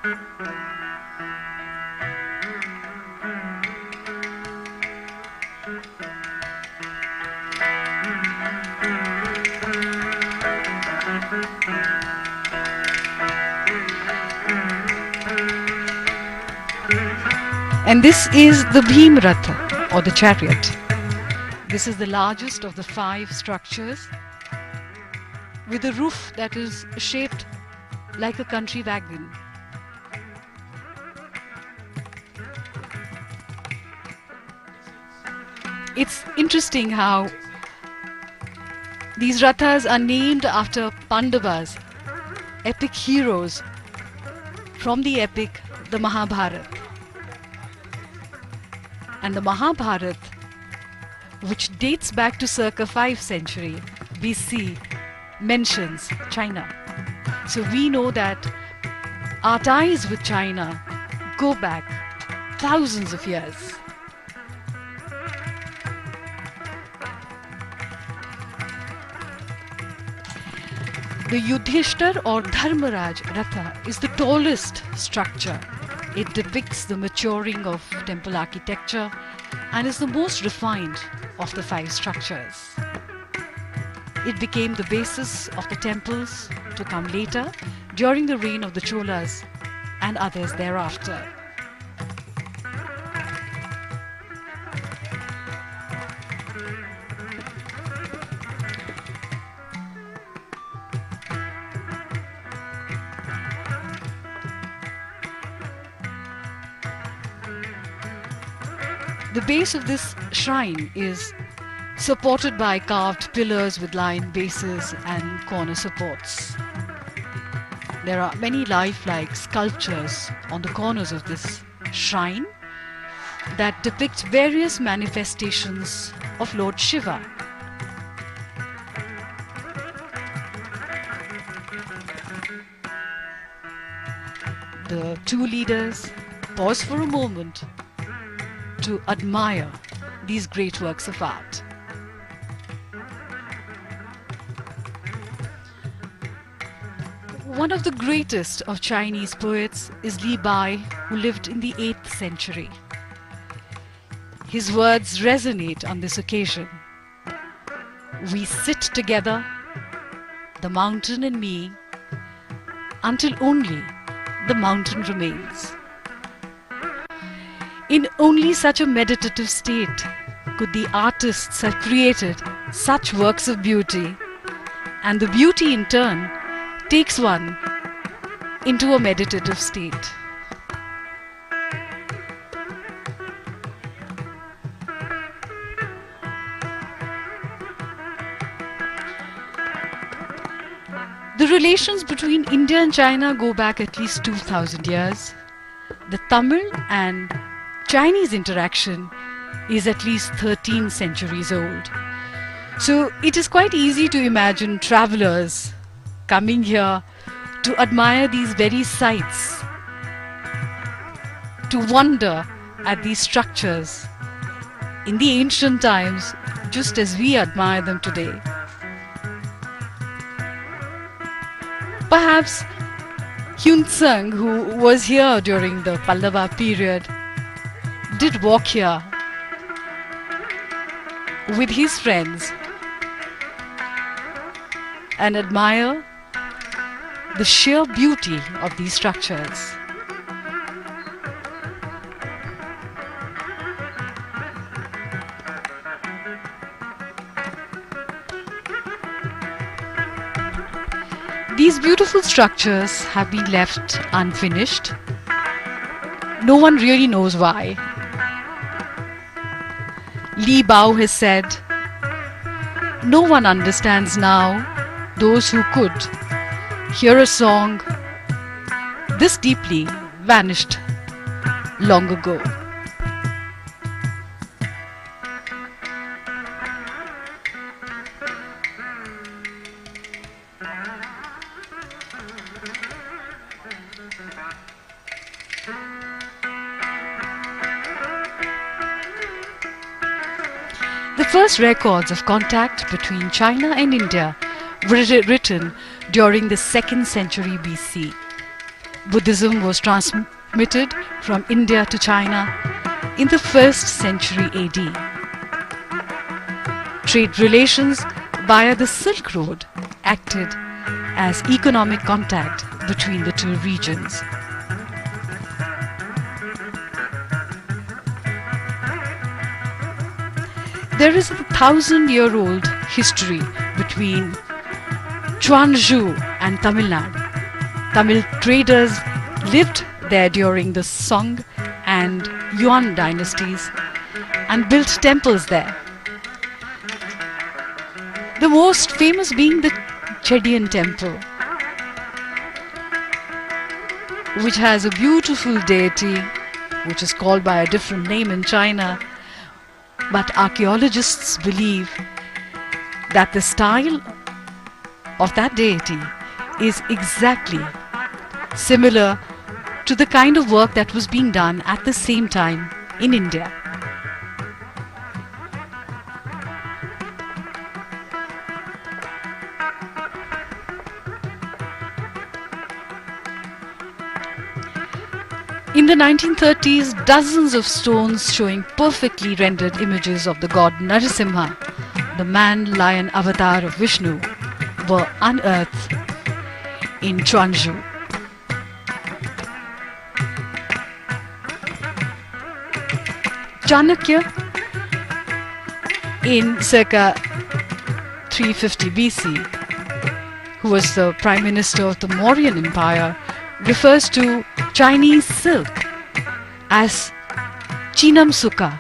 And this is the Bhim Ratha, or the chariot. This is the largest of the 5 structures, with a roof that is shaped like a country wagon. It's interesting how these rathas are named after Pandavas, epic heroes from the epic the Mahabharata. And the Mahabharata, which dates back to circa 5th century BC, mentions China. So we know that our ties with China go back thousands of years. The Yudhishthir or Dharmaraj Ratha is the tallest structure. It depicts the maturing of temple architecture and is the most refined of the 5 structures. It became the basis of the temples to come later during the reign of the Cholas and others thereafter. The base of this shrine is supported by carved pillars with lion bases and corner supports. There are many lifelike sculptures on the corners of this shrine that depict various manifestations of Lord Shiva. The 2 leaders pause for a moment to admire these great works of art. One of the greatest of Chinese poets is Li Bai, who lived in the 8th century. His words resonate on this occasion. We sit together, the mountain and me, until only the mountain remains. In only such a meditative state could the artists have created such works of beauty, and the beauty in turn takes one into a meditative state. The relations between India and China go back at least 2000 years. The Tamil and Chinese interaction is at least 13 centuries old. So it is quite easy to imagine travelers coming here to admire these very sites, to wonder at these structures in the ancient times, just as we admire them today. Perhaps Hyun Tsang, who was here during the Pallava period, did walk here with his friends and admire the sheer beauty of these structures. These beautiful structures have been left unfinished. No one really knows why. Li Bao has said, "No one understands now those who could hear a song this deeply vanished long ago." The first records of contact between China and India were written during the 2nd century BC. Buddhism was transmitted from India to China in the 1st century AD. Trade relations via the Silk Road acted as economic contact between the two regions. There is a 1,000-year-old history between Chuanzhou and Tamil Nadu. Tamil traders lived there during the Song and Yuan dynasties and built temples there. The most famous being the Chedian temple, which has a beautiful deity which is called by a different name in China, but archaeologists believe that the style of that deity is exactly similar to the kind of work that was being done at the same time in India. In the 1930s, dozens of stones showing perfectly rendered images of the god Narasimha, the man-lion avatar of Vishnu, were unearthed in Chuanzhou. Chanakya, in circa 350 BC, who was the Prime Minister of the Mauryan Empire, refers to Chinese silk as Chinam Sukha,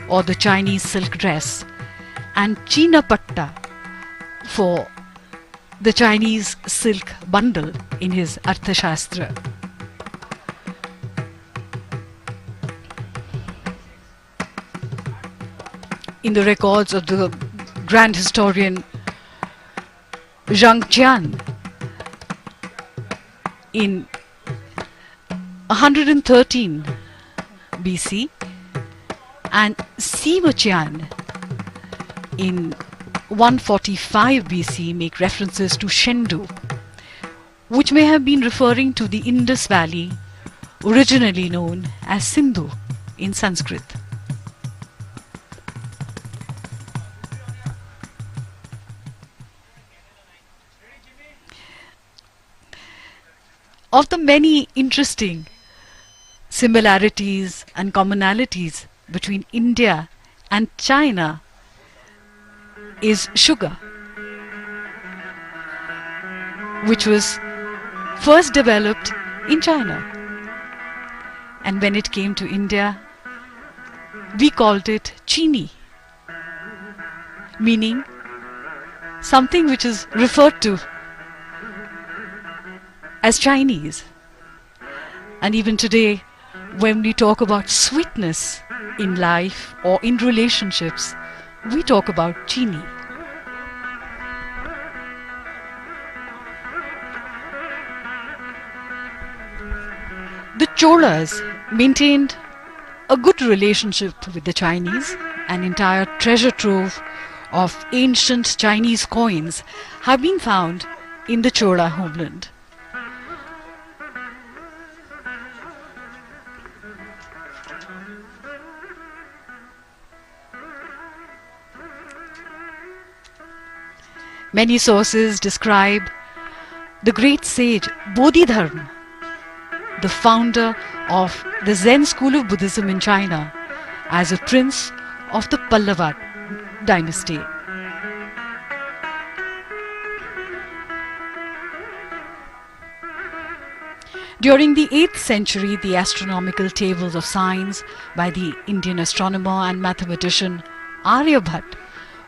or the Chinese silk dress, and Chinapatta for the Chinese silk bundle in his Arthashastra. In the records of the grand historian Zhang Jian, in 113 BC, and Sima Qian in 145 BC make references to Shendu, which may have been referring to the Indus Valley, originally known as Sindhu in Sanskrit. Of the many interesting similarities and commonalities between India and China is sugar, which was first developed in China, and when it came to India, we called it chini, meaning something which is referred to as Chinese. And even today, when we talk about sweetness in life or in relationships, we talk about chini. The Cholas maintained a good relationship with the Chinese. An entire treasure trove of ancient Chinese coins have been found in the Chola homeland. Many sources describe the great sage Bodhidharma, the founder of the Zen school of Buddhism in China, as a prince of the Pallava dynasty. During the 8th century, the astronomical tables of signs by the Indian astronomer and mathematician Aryabhat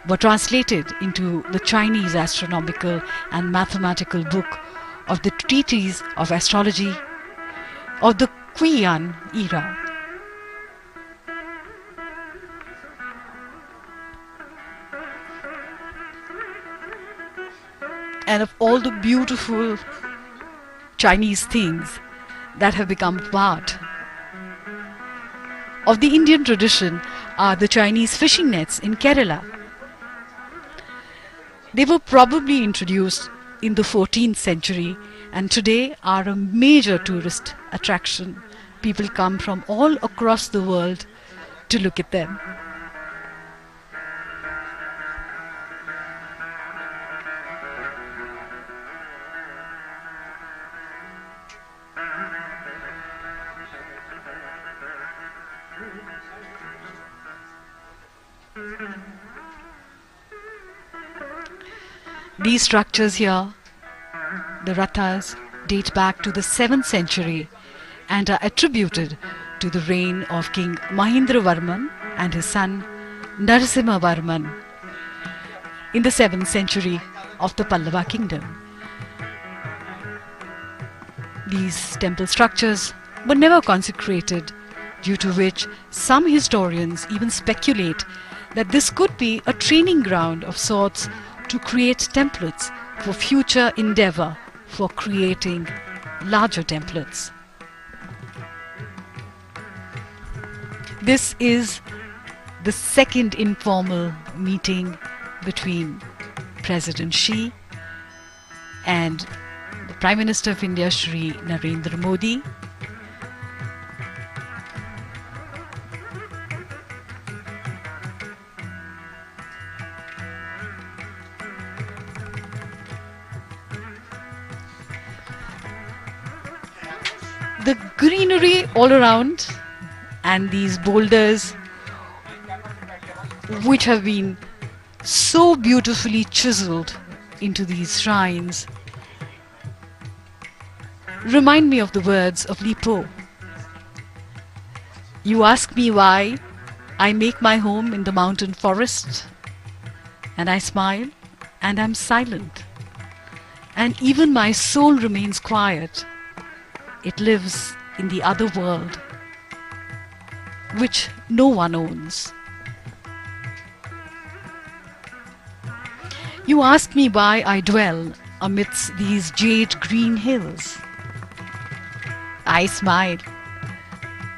were translated into the Chinese astronomical and mathematical book of the Treatise of Astrology of the Qian era. And of all the beautiful Chinese things that have become part of the Indian tradition are the Chinese fishing nets in Kerala. They were probably introduced in the 14th century and today are a major tourist attraction. People come from all across the world to look at them. These structures here, the rathas, date back to the 7th century and are attributed to the reign of King Mahindravarman and his son Narasimhavarman in the 7th century of the Pallava kingdom. These temple structures were never consecrated, due to which some historians even speculate that this could be a training ground of sorts to create templates for future endeavor for creating larger templates. This is the second informal meeting between President Xi and the Prime Minister of India, Shri Narendra Modi. The greenery all around and these boulders, which have been so beautifully chiseled into these shrines, remind me of the words of Li Po. You ask me why I make my home in the mountain forest, and I smile and am silent, and even my soul remains quiet. It lives in the other world, which no one owns. You ask me why I dwell amidst these jade green hills. I smile.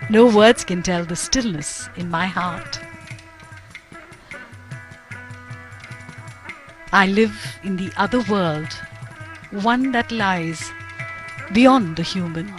No words can tell the stillness in my heart. I live in the other world, one that lies beyond the human.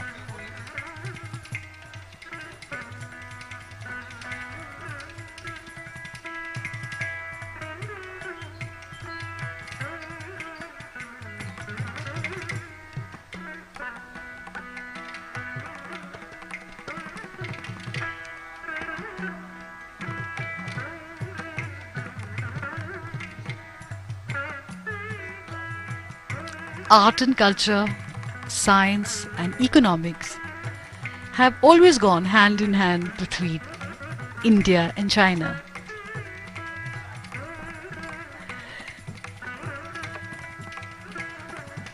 Art and culture, science and economics have always gone hand in hand between India and China.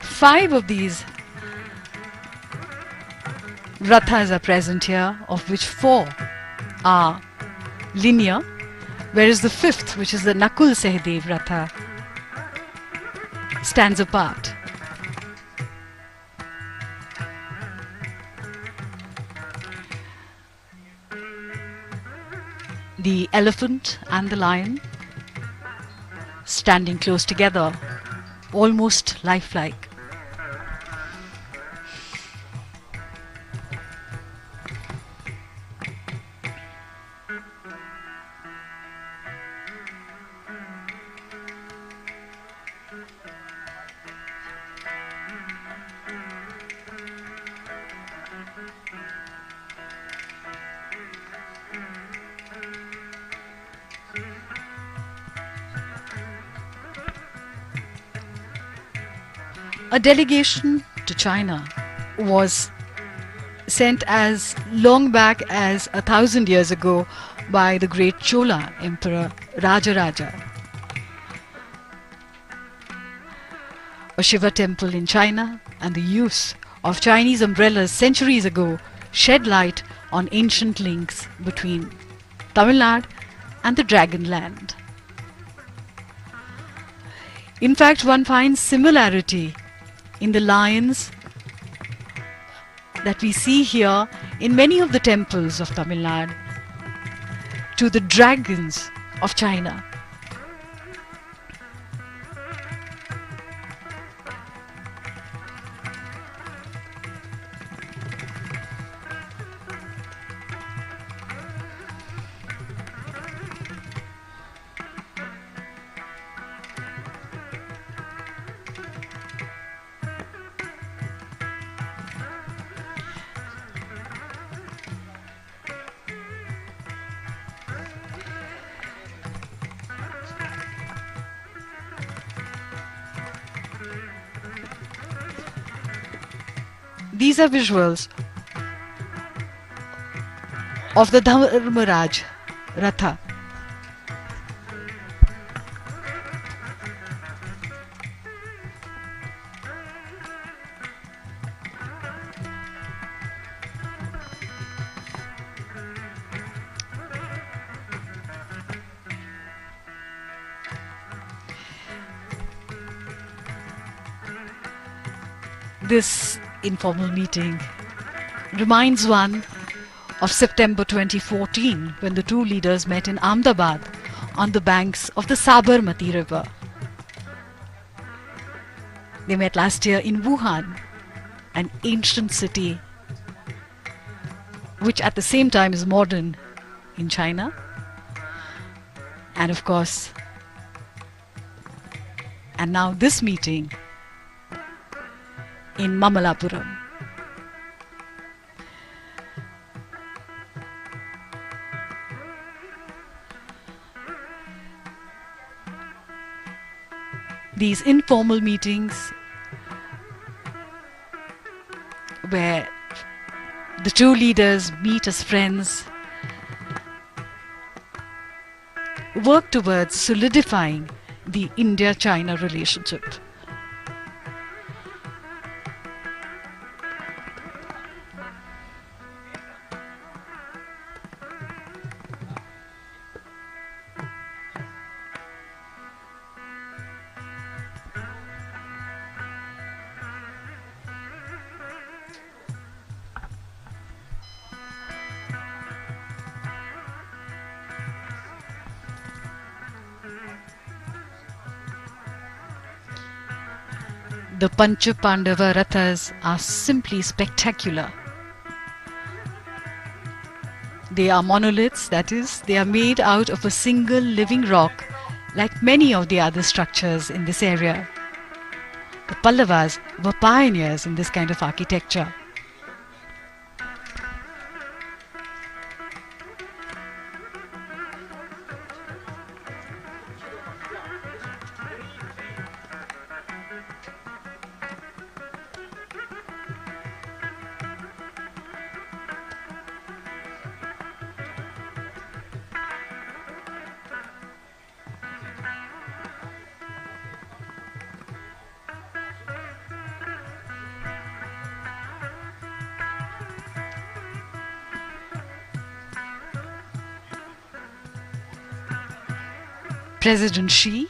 Five of these rathas are present here, of which 4 are linear, whereas the 5th, which is the Nakul Sehdev Ratha, stands apart. The elephant and the lion standing close together, almost lifelike. A delegation to China was sent as long back as 1,000 years ago by the great Chola Emperor Rajaraja. A Shiva temple in China and the use of Chinese umbrellas centuries ago shed light on ancient links between Tamil Nadu and the Dragon Land. In fact, one finds similarity in the lions that we see here in many of the temples of Tamil Nadu to the dragons of China. These are visuals of the Dharmaraj Ratha. This informal meeting reminds one of September 2014 when the two leaders met in Ahmedabad on the banks of the Sabarmati River. They met last year in Wuhan, an ancient city which at the same time is modern in China, and of course, and now this meeting in Mamallapuram. These informal meetings where the two leaders meet as friends, work towards solidifying the India-China relationship. The Pancha Pandava Rathas are simply spectacular. They are monoliths, that is, they are made out of a single living rock like many of the other structures in this area. The Pallavas were pioneers in this kind of architecture. President Xi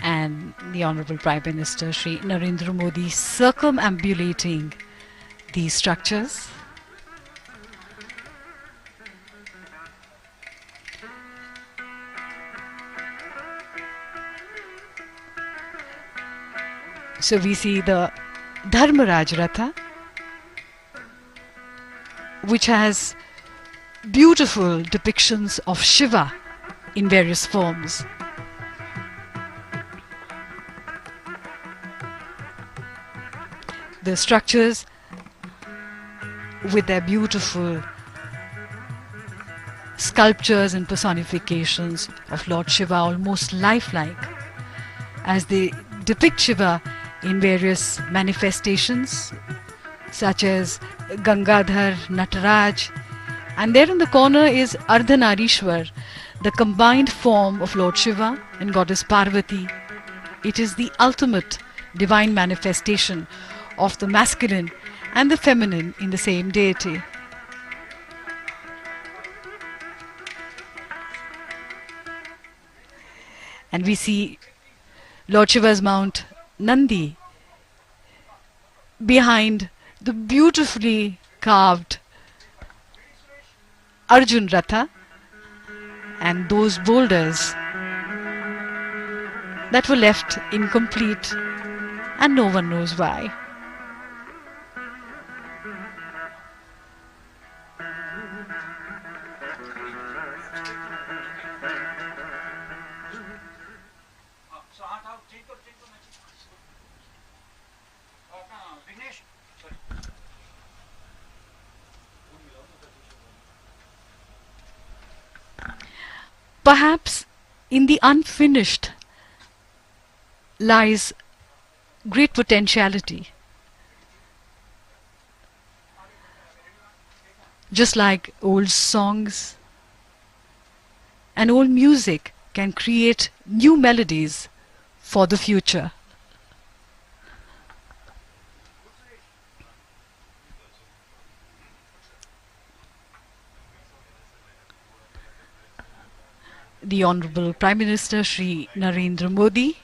and the Honorable Prime Minister Shri Narendra Modi circumambulating these structures. So we see the Dharmaraj Ratha, which has beautiful depictions of Shiva in various forms. The structures with their beautiful sculptures and personifications of Lord Shiva, almost lifelike, as they depict Shiva in various manifestations such as Gangadhar, Nataraj, and there in the corner is Ardhanarishwar, the combined form of Lord Shiva and Goddess Parvati. It is the ultimate divine manifestation of the masculine and the feminine in the same deity. And we see Lord Shiva's mount Nandi behind the beautifully carved Arjuna Ratha, and those boulders that were left incomplete, and no one knows why. Perhaps in the unfinished lies great potentiality. Just like old songs and old music can create new melodies for the future. The Honorable Prime Minister Shri Narendra Modi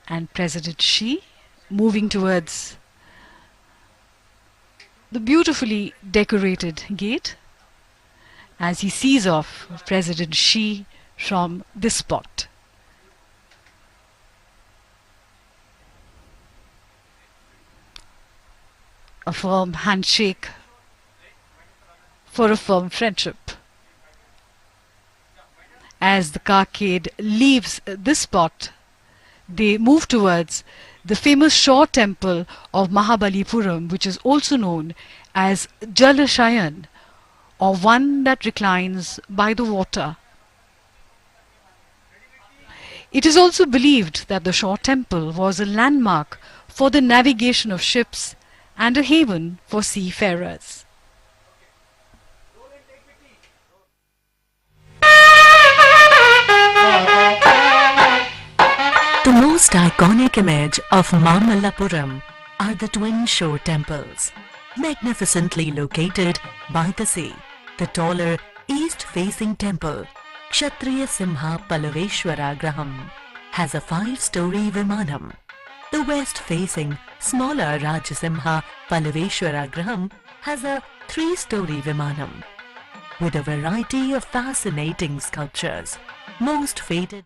and President Xi moving towards the beautifully decorated gate as he sees off President Xi from this spot. A firm handshake for a firm friendship. As the carcade leaves this spot, they move towards the famous shore temple of Mahabalipuram, which is also known as Jalashayan, or one that reclines by the water. It is also believed that the shore temple was a landmark for the navigation of ships and a haven for seafarers. The most iconic image of Mamallapuram are the twin shore temples, magnificently located by the sea. The taller east-facing temple, Kshatriya Simha Pallaveshwara Graham, has a 5-story Vimanam. The west-facing smaller Rajasimha Pallaveshwara Graham has a 3-story Vimanam. With a variety of fascinating sculptures, most faded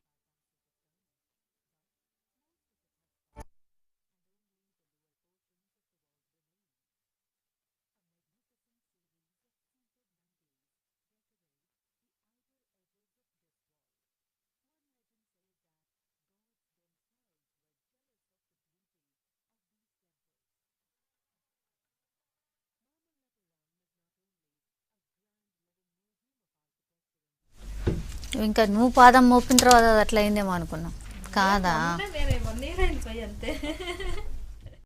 ఇంకా నువ్వు పాదం మోపిన తర్వాత అది అట్లా అయిందేమో అనుకున్నాం. కాదా?